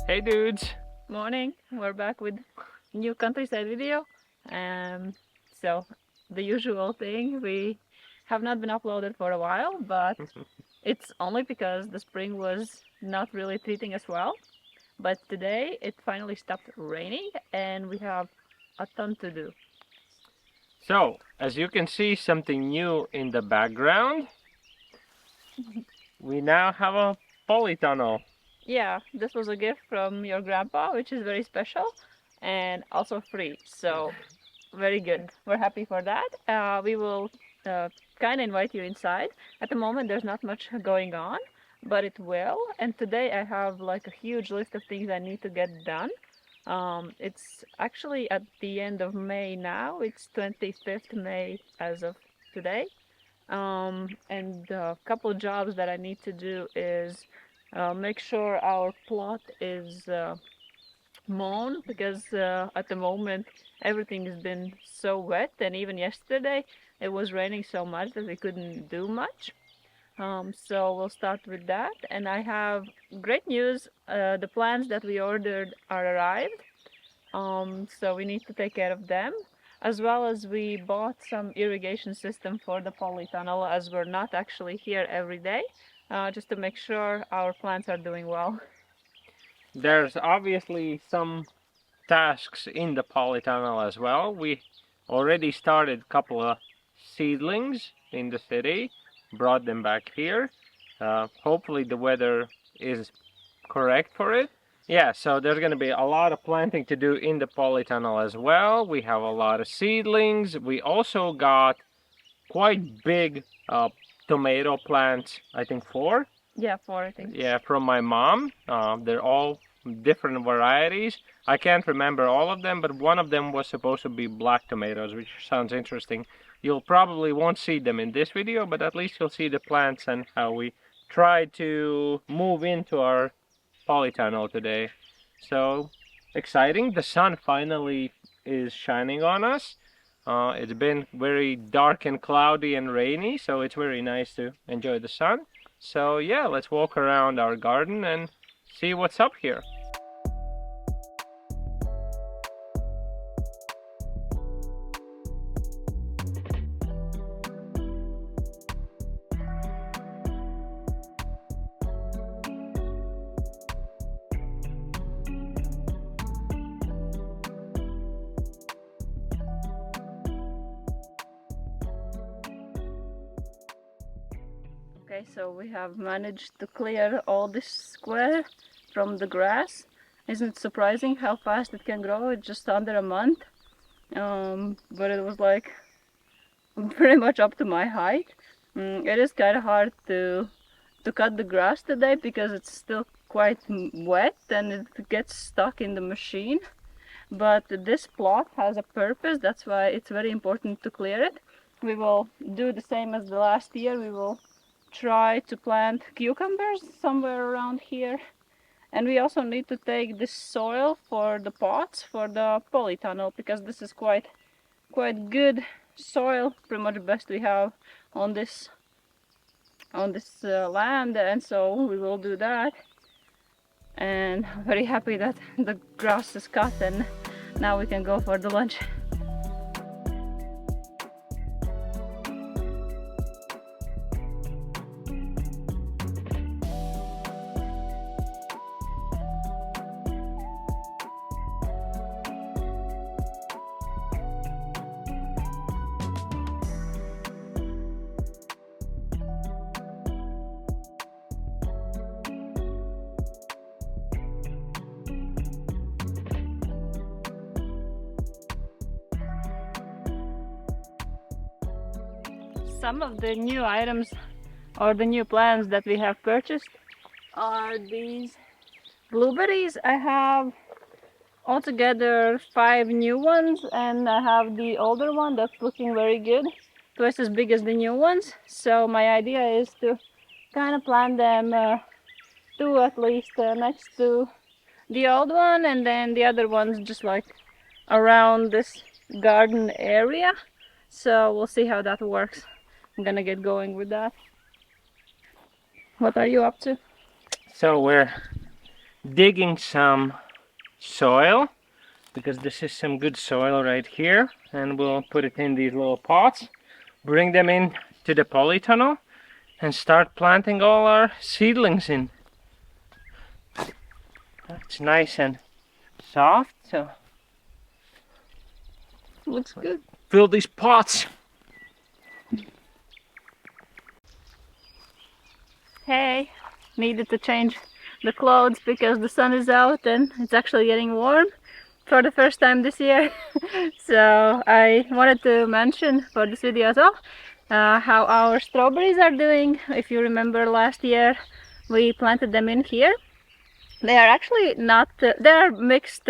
Hey dudes! Morning, we're back with new countryside video. Um, so the usual thing, we have not been uploaded for a while, but it's only because the spring was not really treating us well. But today it finally stopped raining and we have a ton to do. So, as you can see something new in the background, we now have a polytunnel. Yeah, this was a gift from your grandpa, which is very special and also free. So very good. We're happy for that. We will kind of invite you inside. At the moment, there's not much going on, but it will. And today I have like a huge list of things I need to get done. It's actually at the end of May now. It's 25th May as of today. And a couple of jobs that I need to do is make sure our plot is mown because at the moment everything has been so wet, and even yesterday it was raining so much that we couldn't do much. So we'll start with that, and I have great news. The plants that we ordered are arrived, so we need to take care of them, as well as we bought some irrigation system for the polytunnel, as we're not actually here every day, just to make sure our plants are doing well. There's obviously some tasks in the polytunnel as well. We already started a couple of seedlings in the city, brought them back here. Hopefully the weather is correct for it. Yeah, so there's going to be a lot of planting to do in the polytunnel as well. We have a lot of seedlings. We also got quite big tomato plants, I think 4. Yeah, 4 I think. Yeah, from my mom. They're all different varieties. I can't remember all of them, but one of them was supposed to be black tomatoes, which sounds interesting. You'll probably won't see them in this video, but at least you'll see the plants and how we try to move into our polytunnel today. So exciting. The sun finally is shining on us. It's been very dark and cloudy and rainy, so it's very nice to enjoy the sun. So yeah, let's walk around our garden and see what's up here. Okay, so we have managed to clear all this square from the grass. Isn't it surprising how fast it can grow? It's just under a month. But it was like pretty much up to my height. It is kind of hard to cut the grass today because it's still quite wet and it gets stuck in the machine. But this plot has a purpose, that's why it's very important to clear it. We will do the same as the last year. We will try to plant cucumbers somewhere around here, and we also need to take this soil for the pots for the polytunnel because this is quite good soil, pretty much best we have on this land, and so we will do that. And I'm very happy that the grass is cut and now we can go for the lunch. Some of the new items or the new plants that we have purchased are these blueberries. I have altogether 5 new ones, and I have the older one that's looking very good, twice as big as the new ones. So my idea is to kind of plant them 2 at least next to the old one, and then the other ones just like around this garden area. So we'll see how that works. I'm gonna get going with that. What are you up to? So we're digging some soil, because this is some good soil right here, and we'll put it in these little pots, bring them in to the polytunnel, and start planting all our seedlings in. It's nice and soft, so Looks good. fill these pots. Hey, needed to change the clothes because the sun is out and it's actually getting warm for the first time this year. So I wanted to mention for this video as well how our strawberries are doing. If you remember last year we planted them in here. They are actually not, there are mixed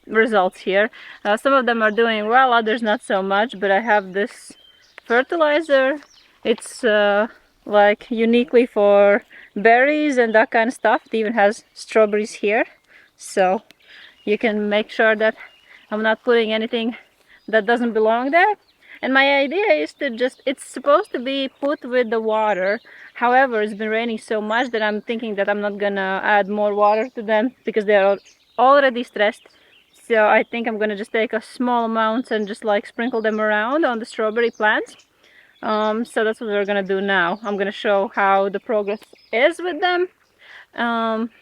results here. Some of them are doing well, others not so much, but I have this fertilizer. It's like uniquely for berries and that kind of stuff. It even has strawberries here, so you can make sure that I'm not putting anything that doesn't belong there. And my idea is to just, it's supposed to be put with the water. However, it's been raining so much that I'm thinking that I'm not gonna add more water to them because they're already stressed. So I think I'm gonna just take a small amount and just like sprinkle them around on the strawberry plants. So that's what we're gonna do now. I'm gonna show how the progress is with them.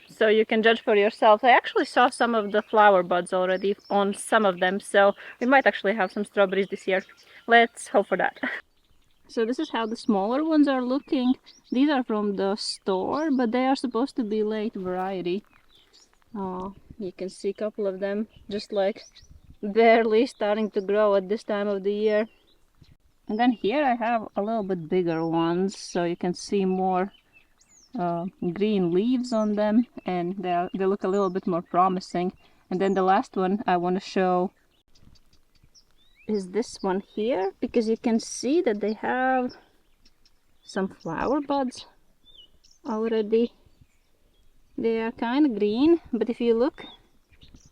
So you can judge for yourself. I actually saw some of the flower buds already on some of them, so we might actually have some strawberries this year. Let's hope for that. So this is how the smaller ones are looking. These are from the store, but they are supposed to be late variety. You can see a couple of them just like barely starting to grow at this time of the year. And then here I have a little bit bigger ones, so you can see more green leaves on them, and they look a little bit more promising. And then the last one I want to show is this one here, because you can see that they have some flower buds already. They are kind of green, but if you look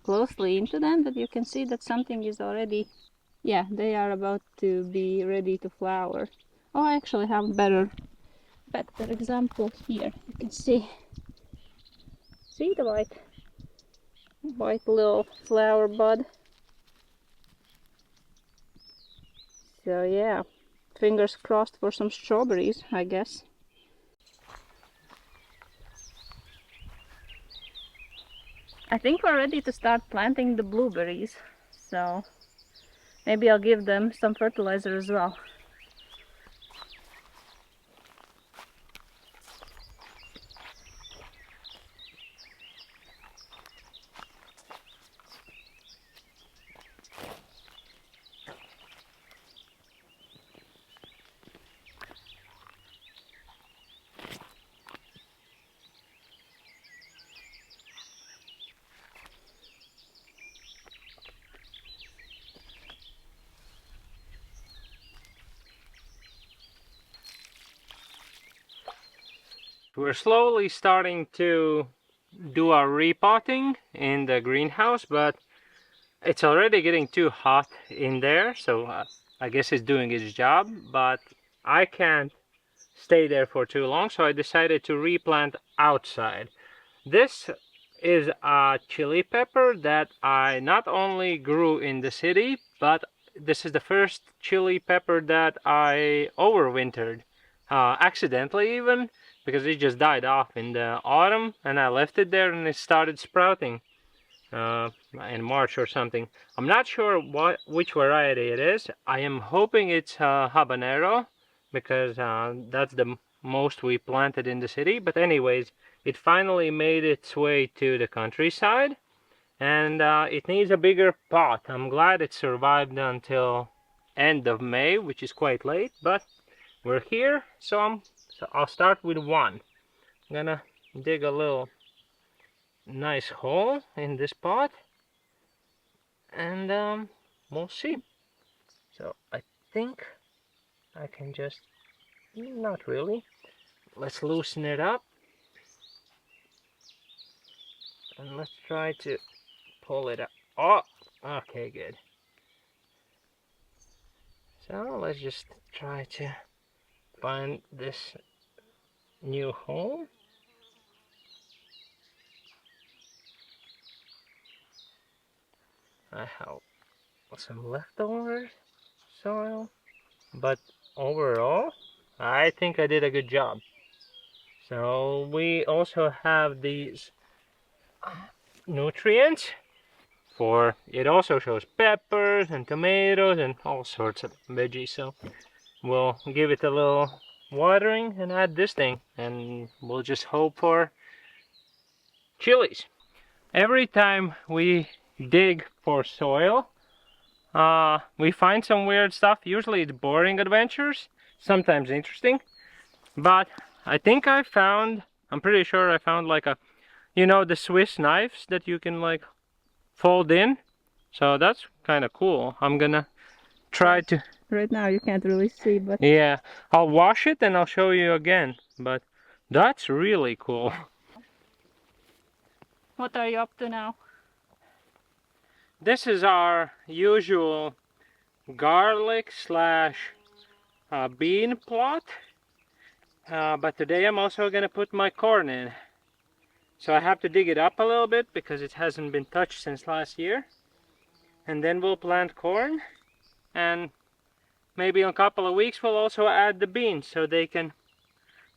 closely into them, that you can see that something is already, yeah, they are about to be ready to flower. Oh, I actually have a better example here. You can see the white little flower bud. So yeah, fingers crossed for some strawberries, I guess. I think we're ready to start planting the blueberries, so maybe I'll give them some fertilizer as well. We're slowly starting to do our repotting in the greenhouse, but it's already getting too hot in there, so I guess it's doing its job, but I can't stay there for too long, so I decided to replant outside. This is a chili pepper that I not only grew in the city, but this is the first chili pepper that I overwintered, accidentally even, because it just died off in the autumn, and I left it there and it started sprouting in March or something. I'm not sure which variety it is. I am hoping it's habanero, because that's the most we planted in the city. But anyways, it finally made its way to the countryside, and it needs a bigger pot. I'm glad it survived until end of May, which is quite late, but we're here, so I'll start with one. I'm gonna dig a little nice hole in this pot, and we'll see. So I think I can just, not really, let's loosen it up and let's try to pull it up. Oh, okay, good. So let's just try to find this new hole. I have some leftover soil, but overall, I think I did a good job. So we also have these nutrients for, it also shows peppers and tomatoes and all sorts of veggies. So we'll give it a little watering and add this thing, and we'll just hope for chilies. Every time we dig for soil, we find some weird stuff. Usually it's boring adventures, sometimes interesting, but I think I'm pretty sure I found like a, you know, the Swiss knives that you can like fold in. So that's kind of cool. I'm gonna try to... Right now you can't really see, but Yeah, I'll wash it and I'll show you again, but that's really cool. what are you up to now? This is our usual garlic slash bean plot, but today I'm also gonna put my corn in. So I have to dig it up a little bit because it hasn't been touched since last year. And then we'll plant corn, and maybe in a couple of weeks we'll also add the beans so they can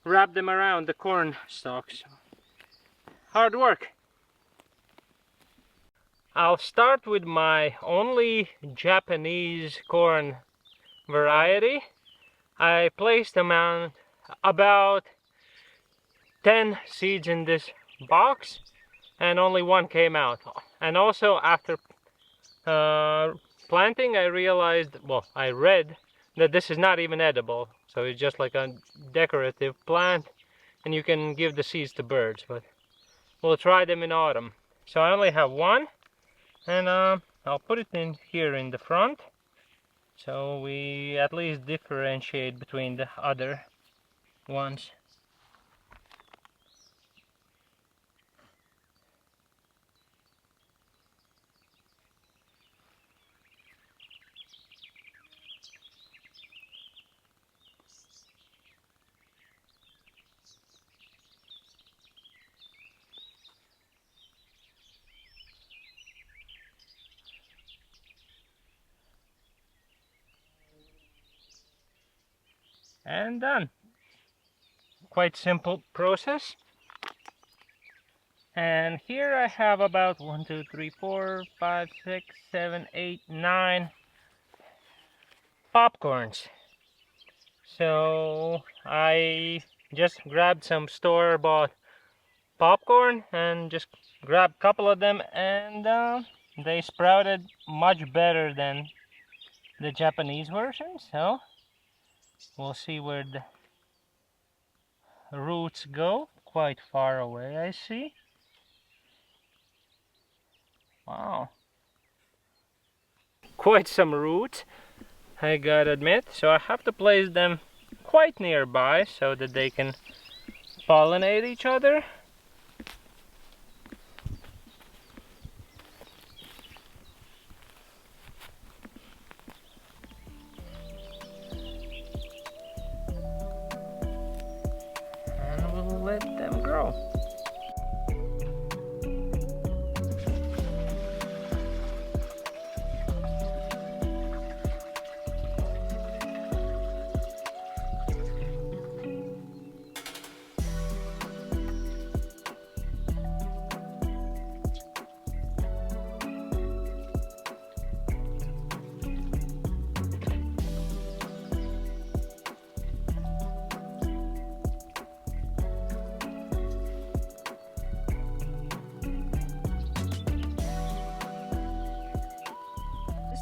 wrap them around the corn stalks. Hard work. I'll start with my only Japanese corn variety. I placed about 10 seeds in this box and only one came out. And also after planting, I realized, well, I read that this is not even edible. So it's just like a decorative plant and you can give the seeds to birds, but we'll try them in autumn. So I only have one, and I'll put it in here in the front so we at least differentiate between the other ones. And done. Quite simple process. And here I have about 1, 2, 3, 4, 5, 6, 7, 8, 9 popcorns. So I just grabbed some store-bought popcorn and just grabbed a couple of them, and they sprouted much better than the Japanese version. So we'll see where the roots go. Quite far away, I see. Wow, quite some roots, I gotta admit. So I have to place them quite nearby so that they can pollinate each other. And we'll let them grow.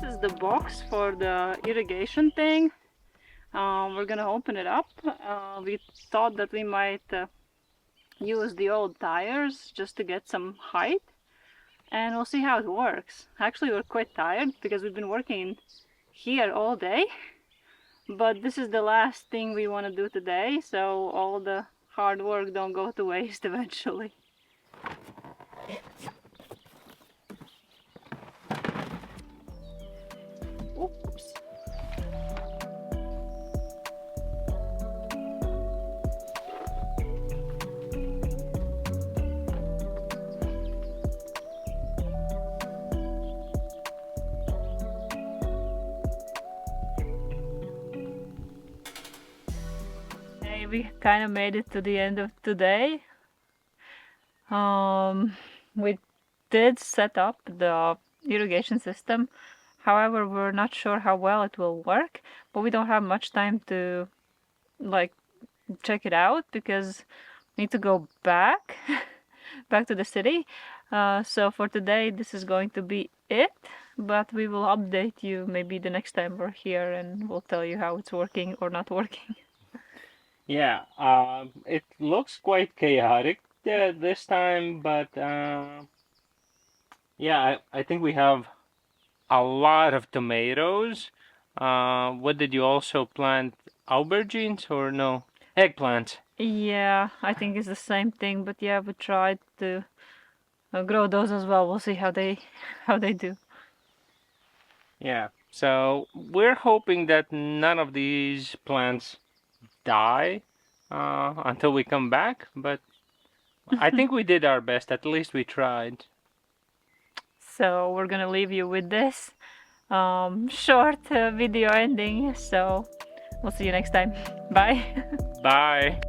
this is the box for the irrigation thing. We're gonna open it up. We thought that we might use the old tires just to get some height, and we'll see how it works. Actually, we're quite tired because we've been working here all day, but this is the last thing we want to do today, so all the hard work don't go to waste eventually. Oops. we kind of made it to the end of today. We did set up the irrigation system. However, we're not sure how well it will work, but we don't have much time to like check it out because we need to go back to the city. So for today, this is going to be it, but we will update you maybe the next time we're here and we'll tell you how it's working or not working. Yeah, it looks quite chaotic this time, but yeah, I think we have a lot of tomatoes. What did you also plant? Aubergines or no? Eggplants. Yeah, I think it's the same thing, but yeah, we tried to grow those as well. We'll see how they do. Yeah, so we're hoping that none of these plants die until we come back, but I think we did our best. At least we tried. So we're gonna leave you with this short video ending. So we'll see you next time. Bye. Bye.